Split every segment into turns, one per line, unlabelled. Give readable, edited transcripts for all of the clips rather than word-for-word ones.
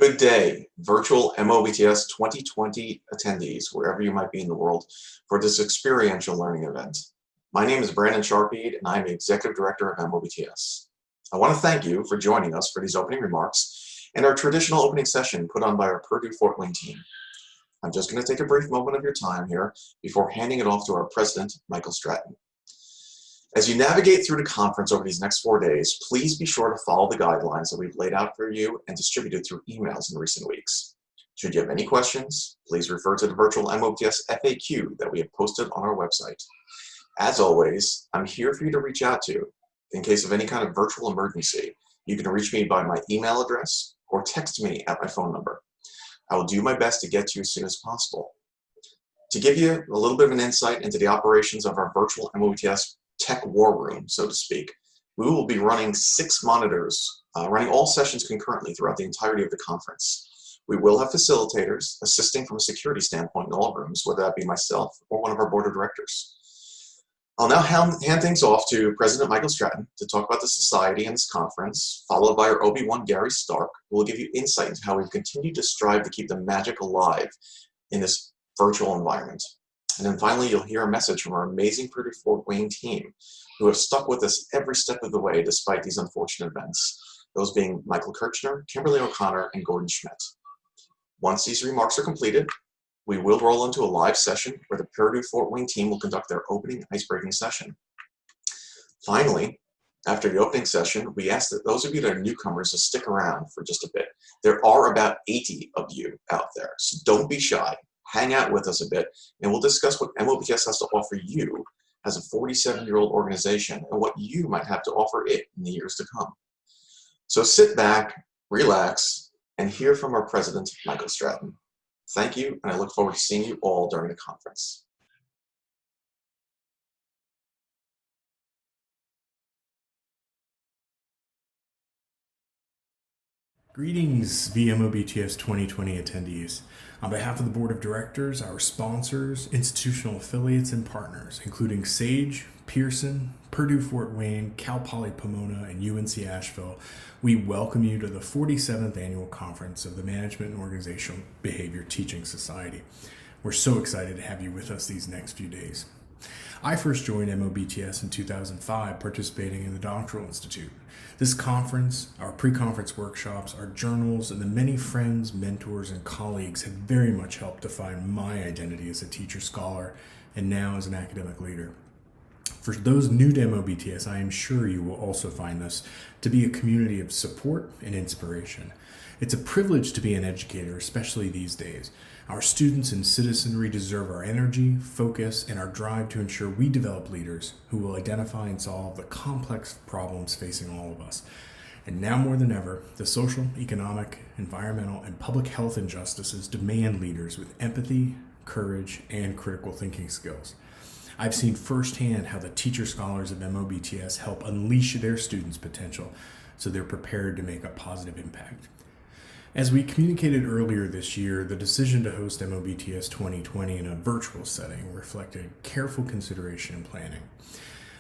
Good day, virtual MOBTS 2020 attendees, wherever you might be in the world, for this experiential learning event. My name is Brandon Charpied, and I'm the Executive Director of MOBTS. I want to thank you for joining us for these opening remarks and our traditional opening session put on by our Purdue Fort Wayne team. I'm just going to take a brief moment of your time here before handing it off to our President, Micheal Stratton. As you navigate through the conference over these next 4 days, please be sure to follow the guidelines that we've laid out for you and distributed through emails in recent weeks. Should you have any questions, please refer to the virtual MOBTS FAQ that we have posted on our website. As always, I'm here for you to reach out to. In case of any kind of virtual emergency, you can reach me by my email address or text me at my phone number. I will do my best to get to you as soon as possible. To give you a little bit of an insight into the operations of our virtual MOBTS tech war room, so to speak, we will be running 6 monitors, running all sessions concurrently throughout the entirety of the conference. We will have facilitators assisting from a security standpoint in all rooms, whether that be myself or one of our board of directors. I'll now hand things off to President Micheal Stratton to talk about the society and this conference, followed by our OB1 Gary Stark, who will give you insight into how we've continued to strive to keep the magic alive in this virtual environment. And then finally, you'll hear a message from our amazing Purdue Fort Wayne team, who have stuck with us every step of the way despite these unfortunate events, those being Michael Kirchner, Kimberly OConnor, and Gordon Schmidt. Once these remarks are completed, we will roll into a live session where the Purdue Fort Wayne team will conduct their opening ice-breaking session. Finally, after the opening session, we ask that those of you that are newcomers to stick around for just a bit. There are about 80 of you out there, so don't be shy. Hang out with us a bit, and we'll discuss what MOBTS has to offer you as a 47-year-old organization and what you might have to offer it in the years to come. So sit back, relax, and hear from our President, Micheal Stratton. Thank you, and I look forward to seeing you all during the conference.
Greetings, MOBTS 2020 attendees. On behalf of the Board of Directors, our sponsors, institutional affiliates, and partners, including Sage, Pearson, Purdue Fort Wayne, Cal Poly Pomona, and UNC Asheville, we welcome you to the 47th Annual Conference of the Management and Organizational Behavior Teaching Society. We're so excited to have you with us these next few days. I first joined MOBTS in 2005, participating in the Doctoral Institute. This conference, our pre-conference workshops, our journals, and the many friends, mentors, and colleagues have very much helped define my identity as a teacher scholar and now as an academic leader. For those new to MOBTS, I am sure you will also find this to be a community of support and inspiration. It's a privilege to be an educator, especially these days. Our students and citizenry deserve our energy, focus, and our drive to ensure we develop leaders who will identify and solve the complex problems facing all of us. And now more than ever, the social, economic, environmental, and public health injustices demand leaders with empathy, courage, and critical thinking skills. I've seen firsthand how the teacher scholars of MOBTS help unleash their students' potential so they're prepared to make a positive impact. As we communicated earlier this year, the decision to host MOBTS 2020 in a virtual setting reflected careful consideration and planning.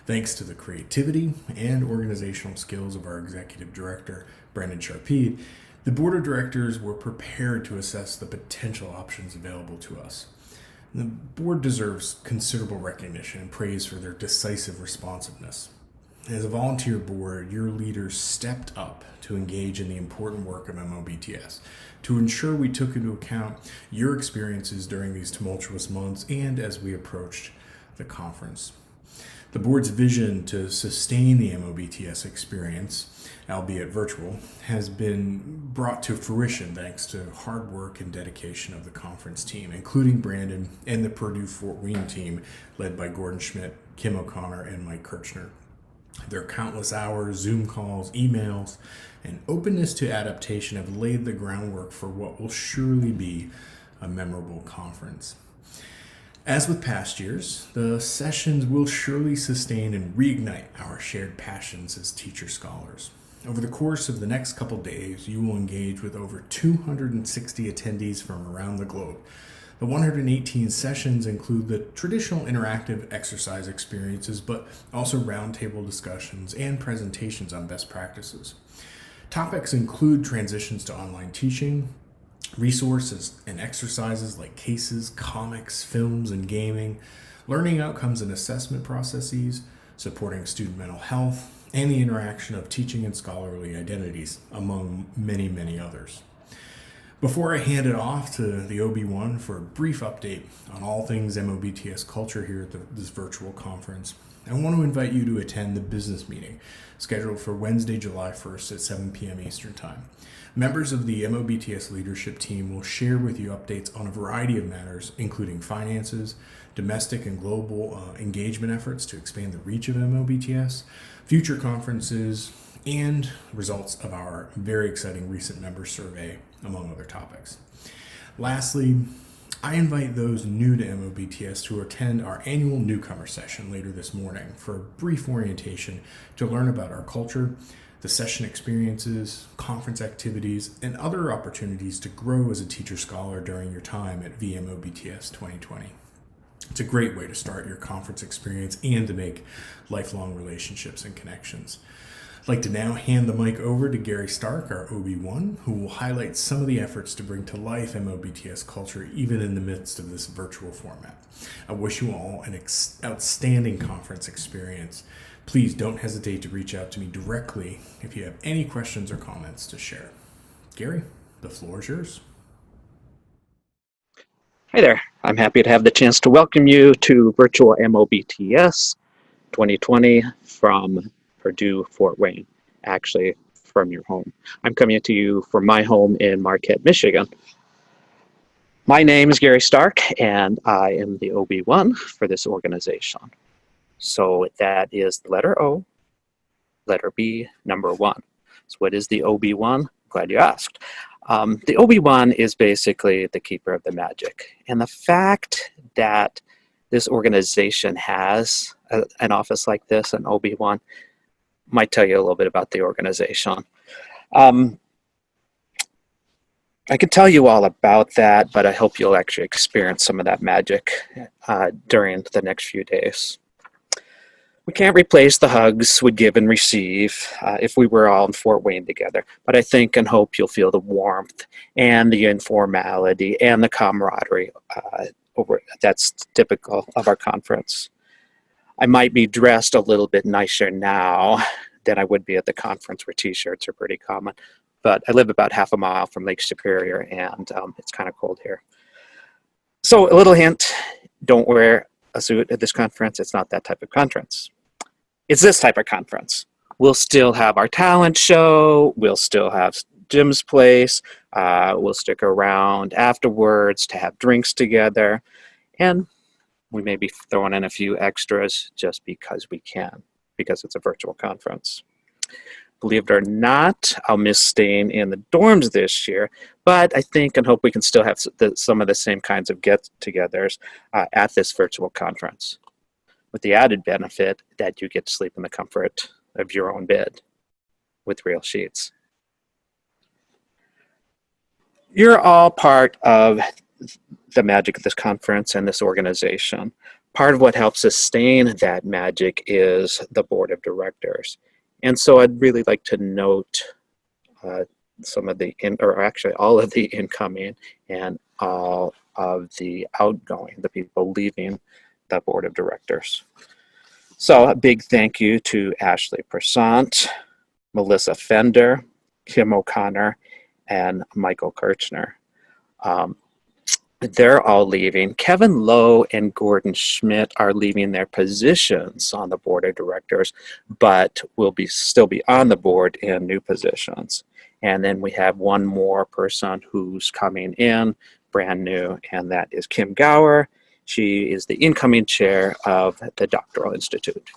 Thanks to the creativity and organizational skills of our Executive Director, Brandon Charpied, the Board of Directors were prepared to assess the potential options available to us. The board deserves considerable recognition and praise for their decisive responsiveness. As a volunteer board, your leaders stepped up to engage in the important work of MOBTS to ensure we took into account your experiences during these tumultuous months and as we approached the conference. The board's vision to sustain the MOBTS experience, albeit virtual, has been brought to fruition thanks to hard work and dedication of the conference team, including Brandon and the Purdue Fort Wayne team led by Gordon Schmidt, Kim OConnor, and Mike Kirchner. Their countless hours, Zoom calls, emails, and openness to adaptation have laid the groundwork for what will surely be a memorable conference. As with past years, the sessions will surely sustain and reignite our shared passions as teacher scholars. Over the course of the next couple days, you will engage with over 260 attendees from around the globe. The 118 sessions include the traditional interactive exercise experiences, but also roundtable discussions and presentations on best practices. Topics include transitions to online teaching, resources and exercises like cases, comics, films, and gaming, learning outcomes and assessment processes, supporting student mental health, and the interaction of teaching and scholarly identities, among many, many others. Before I hand it off to the OB1 for a brief update on all things MOBTS culture here at this virtual conference, I want to invite you to attend the business meeting scheduled for Wednesday, July 1st at 7 p.m. Eastern Time. Members of the MOBTS leadership team will share with you updates on a variety of matters, including finances, domestic and global engagement efforts to expand the reach of MOBTS, future conferences, and results of our very exciting recent member survey, among other topics. Lastly, I invite those new to MOBTS to attend our annual newcomer session later this morning for a brief orientation to learn about our culture, the session experiences, conference activities, and other opportunities to grow as a teacher scholar during your time at VMOBTS 2020. It's a great way to start your conference experience and to make lifelong relationships and connections. I'd like to now hand the mic over to Gary Stark, our OB1, who will highlight some of the efforts to bring to life MOBTS culture even in the midst of this virtual format. I wish you all an outstanding conference experience. Please don't hesitate to reach out to me directly if you have any questions or comments to share. Gary, the floor is yours.
Hi there. I'm happy to have the chance to welcome you to virtual MOBTS 2020 from Purdue, Fort Wayne, actually from your home. I'm coming to you from my home in Marquette, Michigan. My name is Gary Stark, and I am the OB1 for this organization. So that is the letter O, letter B, number 1. So what is the OB1? Glad you asked. The OB1 is basically the keeper of the magic. And the fact that this organization has an office like this, an OB1, might tell you a little bit about the organization. I could tell you all about that, but I hope you'll actually experience some of that magic during the next few days. We can't replace the hugs we give and receive if we were all in Fort Wayne together, but I think and hope you'll feel the warmth and the informality and the camaraderie that's typical of our conference. I might be dressed a little bit nicer now than I would be at the conference where t-shirts are pretty common, but I live about half a mile from Lake Superior and it's kind of cold here. So a little hint, don't wear a suit at this conference. It's not that type of conference. It's this type of conference. We'll still have our talent show. We'll still have Jim's Place. We'll stick around afterwards to have drinks together. And we may be throwing in a few extras just because we can, because it's a virtual conference. Believe it or not, I'll miss staying in the dorms this year, but I think and hope we can still have some of the same kinds of get-togethers at this virtual conference, with the added benefit that you get to sleep in the comfort of your own bed with real sheets. You're all part of the magic of this conference and this organization. Part of what helps sustain that magic is the board of directors. And so I'd really like to note some of the, or actually all of the incoming and all of the outgoing, the people leaving the board of directors. So a big thank you to Ashley Persant, Melissa Fender, Kim O'Connor, and Michael Kirchner. They're all leaving. Kevin Lowe and Gordon Schmidt are leaving their positions on the board of directors, but will still be on the board in new positions. And then we have one more person who's coming in, brand new, and that is Kim Gower. She is the incoming chair of the Doctoral Institute.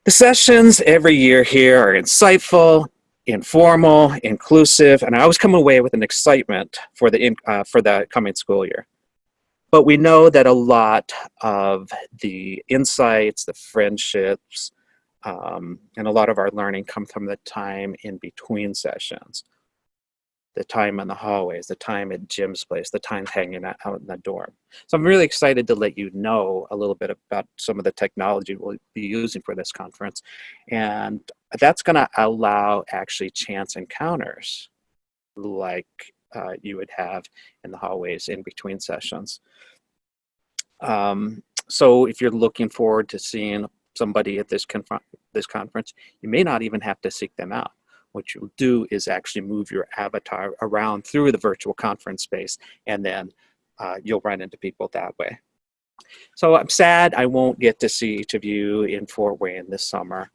The sessions every year here are insightful, informal, inclusive, and I always come away with an excitement for the coming school year. But we know that a lot of the insights, the friendships, and a lot of our learning come from the time in between sessions. the time in the hallways, the time at Jim's place, the time hanging out in the dorm. So I'm really excited to let you know a little bit about some of the technology we'll be using for this conference. And that's going to allow actually chance encounters like you would have in the hallways in between sessions. So if you're looking forward to seeing somebody at this conference, you may not even have to seek them out. What you'll do is actually move your avatar around through the virtual conference space, and then you'll run into people that way. So I'm sad I won't get to see each of you in Fort Wayne this summer,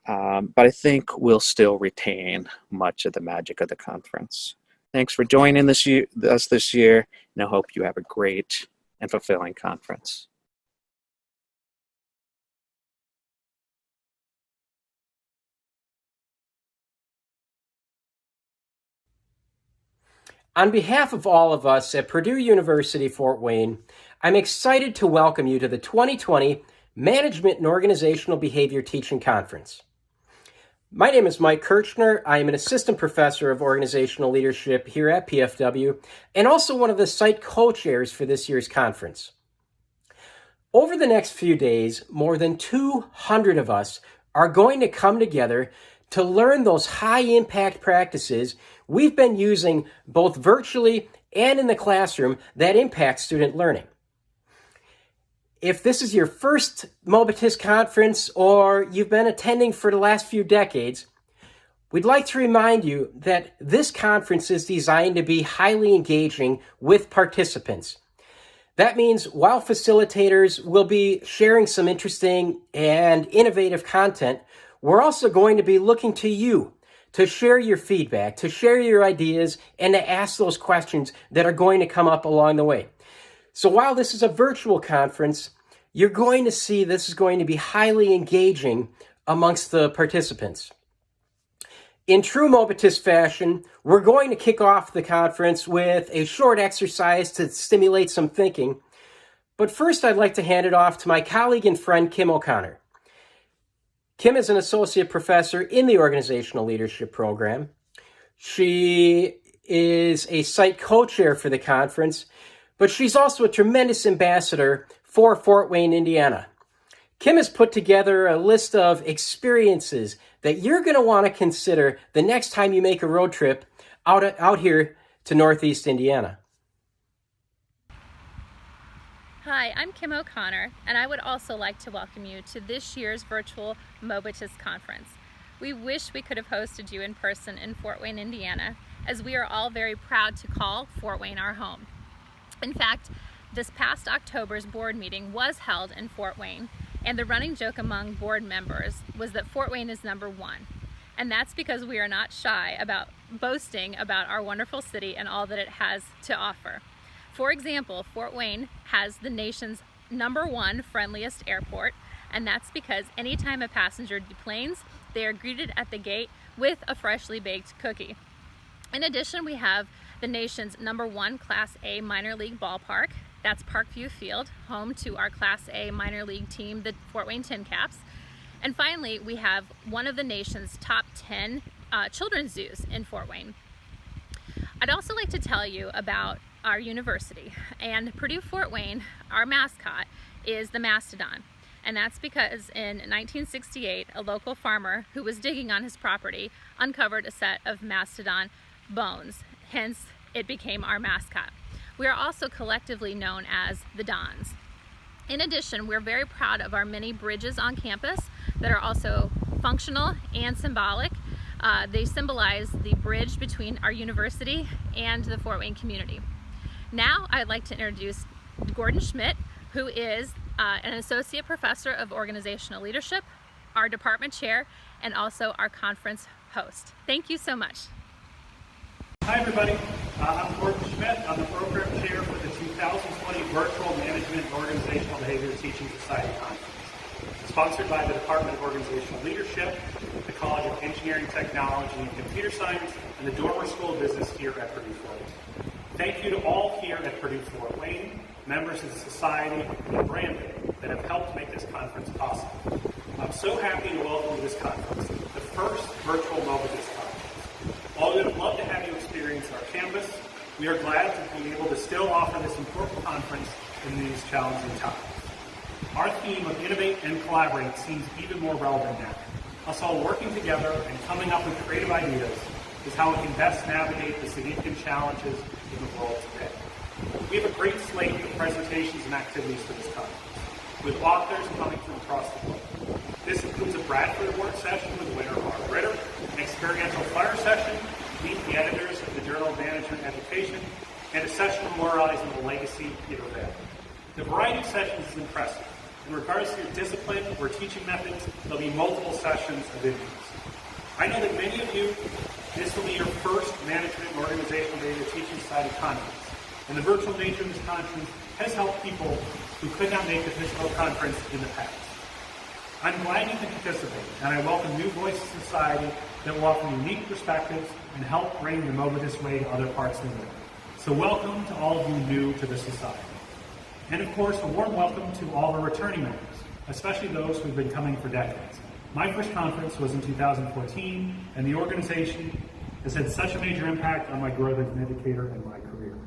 but I think we'll still retain much of the magic of the conference. Thanks for joining us this year, and I hope you have a great and fulfilling conference.
On behalf of all of us at Purdue University, Fort Wayne, I'm excited to welcome you to the 2020 Management and Organizational Behavior Teaching Conference. My name is Mike Kirchner. I am an assistant professor of organizational leadership here at PFW and also one of the site co-chairs for this year's conference. Over the next few days, more than 200 of us are going to come together to learn those high-impact practices we've been using both virtually and in the classroom that impact student learning. If this is your first MOBTS conference or you've been attending for the last few decades, we'd like to remind you that this conference is designed to be highly engaging with participants. That means while facilitators will be sharing some interesting and innovative content, we're also going to be looking to you to share your feedback, to share your ideas, and to ask those questions that are going to come up along the way. So while this is a virtual conference, you're going to see this is going to be highly engaging amongst the participants. In true MOBTS fashion, we're going to kick off the conference with a short exercise to stimulate some thinking. But first, I'd like to hand it off to my colleague and friend, Kim O'Connor. Kim is an associate professor in the organizational leadership program. She is a site co-chair for the conference, but she's also a tremendous ambassador for Fort Wayne, Indiana. Kim has put together a list of experiences that you're going to want to consider the next time you make a road trip out here to Northeast Indiana.
Hi, I'm Kim O'Connor, and I would also like to welcome you to this year's virtual MOBTS conference. We wish we could have hosted you in person in Fort Wayne, Indiana, as we are all very proud to call Fort Wayne our home. In fact, this past October's board meeting was held in Fort Wayne, and the running joke among board members was that Fort Wayne is number one. And that's because we are not shy about boasting about our wonderful city and all that it has to offer. For example, Fort Wayne has the nation's #1 friendliest airport, and that's because anytime a passenger deplanes, they are greeted at the gate with a freshly baked cookie. In addition, we have the nation's #1 Class A minor league ballpark. That's Parkview Field, home to our Class A minor league team, the Fort Wayne Tin Caps. And finally, we have one of the nation's top 10 children's zoos in Fort Wayne. I'd also like to tell you about our university. And Purdue Fort Wayne, our mascot, is the mastodon. And that's because in 1968, a local farmer who was digging on his property uncovered a set of mastodon bones. Hence, it became our mascot. We are also collectively known as the Dons. In addition, we're very proud of our many bridges on campus that are also functional and symbolic. They symbolize the bridge between our university and the Fort Wayne community. Now, I'd like to introduce Gordon Schmidt, who is an associate professor of organizational leadership, our department chair, and also our conference host. Thank you so much.
Hi everybody, I'm Gordon Schmidt. I'm the program chair for the 2020 Virtual Management and Organizational Behavior Teaching Society Conference, sponsored by the Department of Organizational Leadership, the College of Engineering, Technology, and Computer Science, and the Dormer School of Business here at Purdue Fort Wayne. Thank you to all here at Purdue Fort Wayne, members of the Society, and Brandon that have helped make this conference possible. I'm so happy to welcome you to this conference, the first virtual MOBTS conference. While we would love to have you experience We are glad to be able to still offer this important conference in these challenging times. Our theme of innovate and collaborate seems even more relevant now. Us all working together and coming up with creative ideas is how we can best navigate the significant challenges in the world today. We have a great slate of presentations and activities for this conference, with authors coming from across the globe. This includes a Bradford Award session with winner Mark Ritter, an experiential fire session, meet the editors of the Journal of Management Education, and a session memorializing the legacy of Peter Vail. The variety of sessions is impressive. In regards to your discipline or teaching methods, there'll be multiple sessions of interest. I know that many of you, this will be your first Management and Organizational Behavior Teaching Society conference, and the virtual nature of this conference has helped people who could not make the physical conference in the past. I'm glad you can participate, and I welcome new voices in society that will offer unique perspectives and help bring the MOBTS way to other parts of the world. So welcome to all of you new to the society. And of course, a warm welcome to all our returning members, especially those who've been coming for decades. My first conference was in 2014, and the organization has had such a major impact on my growth as an educator and my career.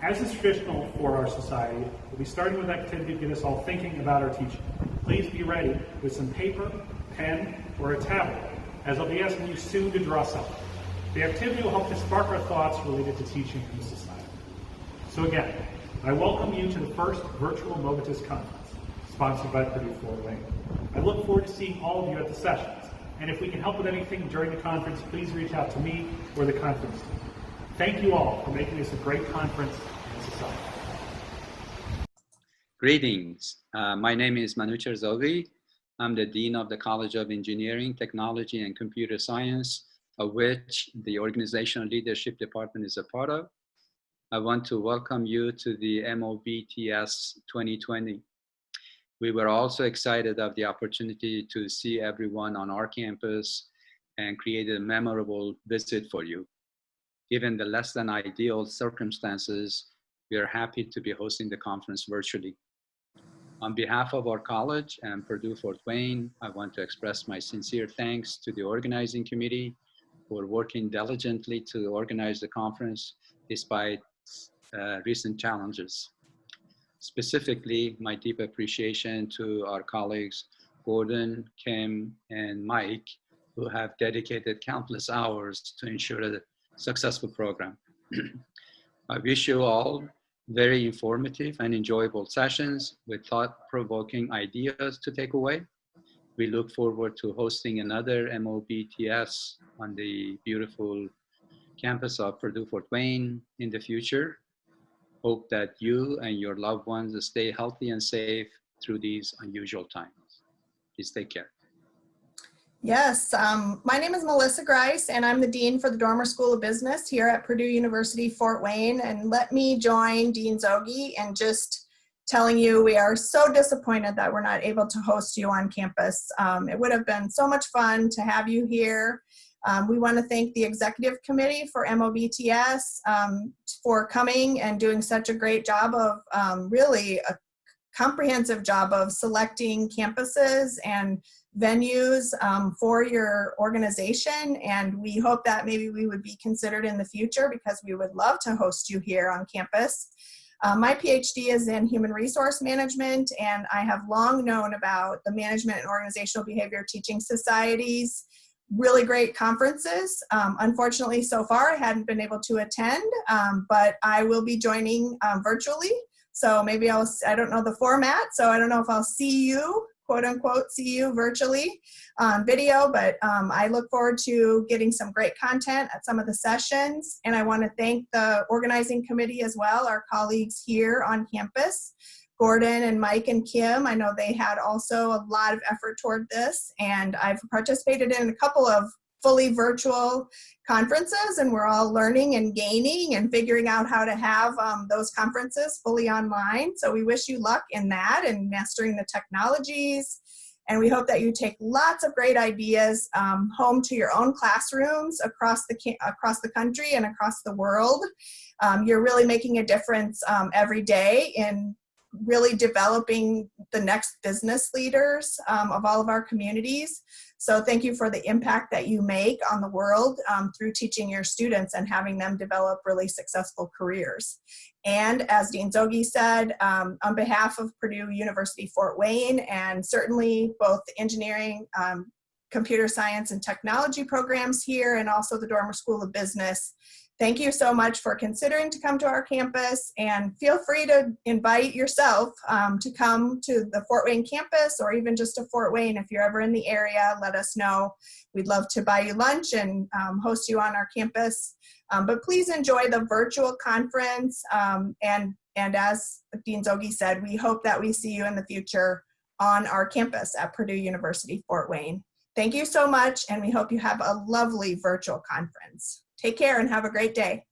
As is traditional for our society, we'll be starting with activity to get us all thinking about our teaching. Please be ready with some paper, pen, or a tablet, as I'll be asking you soon to draw something. The activity will help to spark our thoughts related to teaching in society. So again, I welcome you to the first virtual MOBTS conference, sponsored by Purdue Fort Wayne. I look forward to seeing all of you at the sessions. And if we can help with anything during the conference, please reach out to me or the conference team. Thank you all for making this a great conference and society.
Greetings. My name is Manuchar Zogi. I'm the Dean of the College of Engineering, Technology, and Computer Science, of which the Organizational Leadership Department is a part of. I want to welcome you to the MOBTS 2020. We were also excited of the opportunity to see everyone on our campus and created a memorable visit for you. Given the less than ideal circumstances, we are happy to be hosting the conference virtually. On behalf of our college and Purdue Fort Wayne, I want to express my sincere thanks to the organizing committee for working diligently to organize the conference despite recent challenges. Specifically, my deep appreciation to our colleagues, Gordon, Kim, and Mike, who have dedicated countless hours to ensure a successful program. I wish you all very informative and enjoyable sessions with thought-provoking ideas to take away. We look forward to hosting another MOBTS on the beautiful campus of Purdue Fort Wayne in the future. Hope that you and your loved ones stay healthy and safe through these unusual times. Please take care.
Yes, my name is Melissa Grice, and I'm the Dean for the Dormer School of Business here at Purdue University, Fort Wayne. And let me join Dean Zogi in just telling you we are so disappointed that we're not able to host you on campus. It would have been so much fun to have you here. We want to thank the Executive Committee for MOBTS for coming and doing such a great job of really a comprehensive job of selecting campuses and venues for your organization, and we hope that maybe we would be considered in the future because we would love to host you here on campus. My PhD is in human resource management, and I have long known about the Management and Organizational Behavior Teaching Society's really great conferences. Unfortunately, so far I hadn't been able to attend, but I will be joining virtually. So maybe I don't know the format, so I don't know if I'll see you, quote unquote, see you virtually on video, but I look forward to getting some great content at some of the sessions. And I want to thank the organizing committee as well, our colleagues here on campus, Gordon and Mike and Kim. I know they had also a lot of effort toward this, and I've participated in a couple of fully virtual conferences, and we're all learning and gaining and figuring out how to have those conferences fully online. So we wish you luck in that and mastering the technologies. And we hope that you take lots of great ideas home to your own classrooms across the country and across the world. You're really making a difference every day in really developing the next business leaders of all of our communities. So thank you for the impact that you make on the world through teaching your students and having them develop really successful careers. And as Dean Zogi said, on behalf of Purdue University Fort Wayne, and certainly both the engineering, computer science and technology programs here, and also the Dormer School of Business, thank you so much for considering to come to our campus, and feel free to invite yourself to come to the Fort Wayne campus, or even just to Fort Wayne. If you're ever in the area, let us know. We'd love to buy you lunch and host you on our campus. But please enjoy the virtual conference. And as Dean Zogi said, we hope that we see you in the future on our campus at Purdue University Fort Wayne. Thank you so much, and we hope you have a lovely virtual conference. Take care and have a great day.